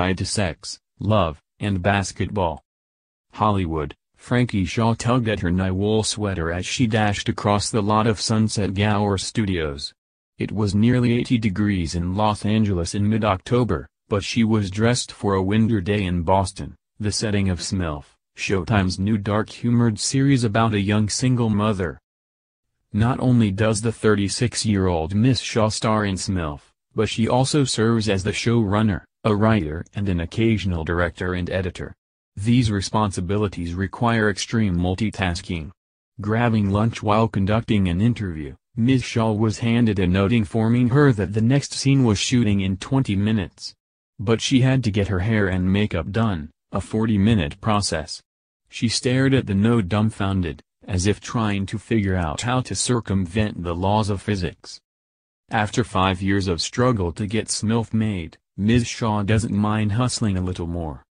guide to sex, love, and basketball. Hollywood, Frankie Shaw tugged at her nightwool sweater as she dashed across the lot of Sunset Gower Studios. It was nearly 80 degrees in Los Angeles in mid-October, but she was dressed for a winter day in Boston, the setting of SMILF, Showtime's new dark-humored series about a young single mother. Not only does the 36-year-old Miss Shaw star in SMILF, but she also serves as the showrunner, a writer and an occasional director and editor. These responsibilities require extreme multitasking. Grabbing lunch while conducting an interview, Ms. Shaw was handed a note informing her that the next scene was shooting in 20 minutes. But she had to get her hair and makeup done, a 40-minute process. She stared at the note dumbfounded, as if trying to figure out how to circumvent the laws of physics. After 5 years of struggle to get SMILF made, Ms. Shaw doesn't mind hustling a little more.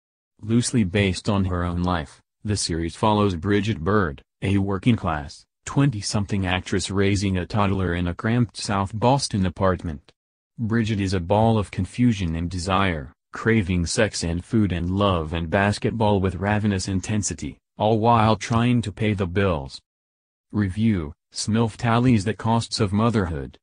Loosely based on her own life, the series follows Bridget Bird, a working-class, 20-something actress raising a toddler in a cramped South Boston apartment. Bridget is a ball of confusion and desire, craving sex and food and love and basketball with ravenous intensity, all while trying to pay the bills. Review: SMILF tallies the costs of motherhood.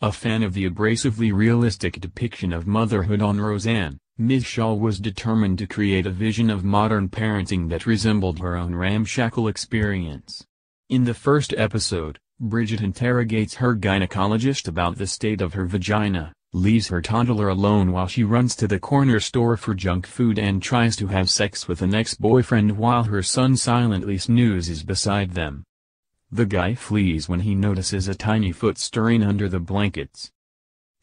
A fan of the abrasively realistic depiction of motherhood on Roseanne, Ms. Shaw was determined to create a vision of modern parenting that resembled her own ramshackle experience. In the first episode, Bridget interrogates her gynecologist about the state of her vagina, leaves her toddler alone while she runs to the corner store for junk food and tries to have sex with an ex-boyfriend while her son silently snoozes beside them. The guy flees when he notices a tiny foot stirring under the blankets.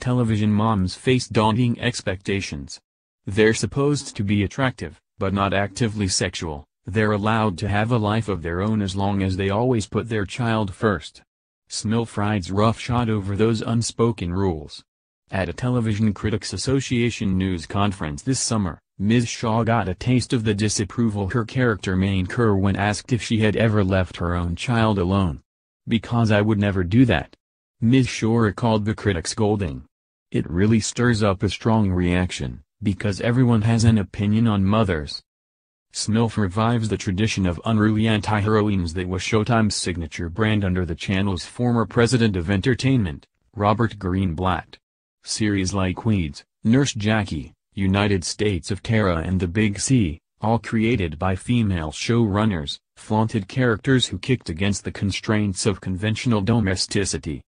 Television moms face daunting expectations. They're supposed to be attractive, but not actively sexual. They're allowed to have a life of their own as long as they always put their child first. SMILF rides roughshod over those unspoken rules. At a Television Critics Association news conference this summer, Ms. Shaw got a taste of the disapproval her character may incur when asked if she had ever left her own child alone. "Because I would never do that," Ms. Shaw recalled the critics scolding. It really stirs up a strong reaction, because everyone has an opinion on mothers. SMILF revives the tradition of unruly anti-heroines that was Showtime's signature brand under the channel's former president of entertainment, Robert Greenblatt. Series like Weeds, Nurse Jackie, United States of Tara and The Big C, all created by female showrunners, flaunted characters who kicked against the constraints of conventional domesticity.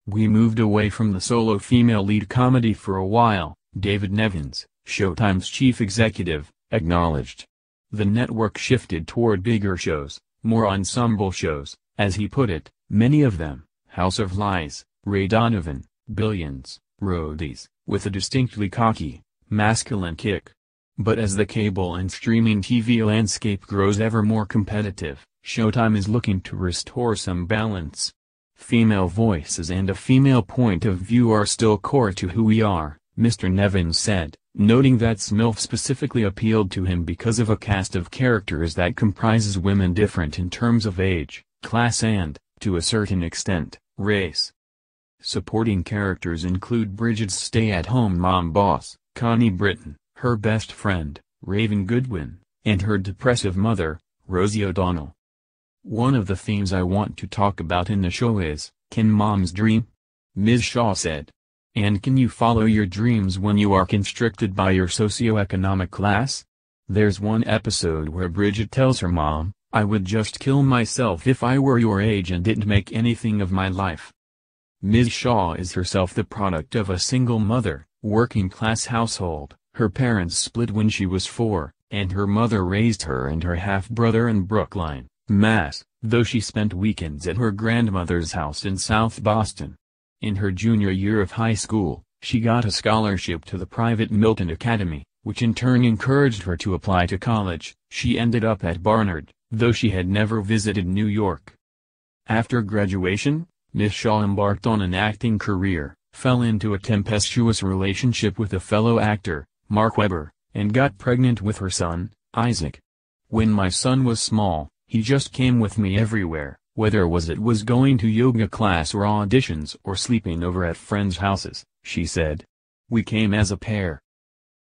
"We moved away from the solo female lead comedy for a while," David Nevins, Showtime's chief executive, acknowledged. The network shifted toward bigger shows, more ensemble shows, as he put it, many of them, House of Lies, Ray Donovan, Billions, Roadies, with a distinctly cocky, masculine kick. But as the cable and streaming TV landscape grows ever more competitive, Showtime is looking to restore some balance. "Female voices and a female point of view are still core to who we are," Mr. Nevins said, noting that SMILF specifically appealed to him because of a cast of characters that comprises women different in terms of age, class and, to a certain extent, race. Supporting characters include Bridget's stay-at-home mom boss, Connie Britton, her best friend, Raven Goodwin, and her depressive mother, Rosie O'Donnell. "One of the themes I want to talk about in the show is, can moms dream?" Ms. Shaw said. "And can you follow your dreams when you are constricted by your socioeconomic class?" There's one episode where Bridget tells her mom, "I would just kill myself if I were your age and didn't make anything of my life." Ms. Shaw is herself the product of a single mother, working-class household. Her parents split when she was 4, and her mother raised her and her half-brother in Brookline, Mass., though she spent weekends at her grandmother's house in South Boston. In her junior year of high school, she got a scholarship to the private Milton Academy, which in turn encouraged her to apply to college. She ended up at Barnard, though she had never visited New York. After graduation, Ms. Shaw embarked on an acting career, fell into a tempestuous relationship with a fellow actor, Mark Webber, and got pregnant with her son, Isaac. "When my son was small, he just came with me everywhere, whether it was going to yoga class or auditions or sleeping over at friends' houses," she said. "We came as a pair."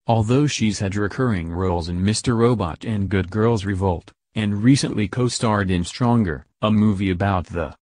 Although she's had recurring roles in Mr. Robot and Good Girls Revolt, and recently co-starred in Stronger, a movie about the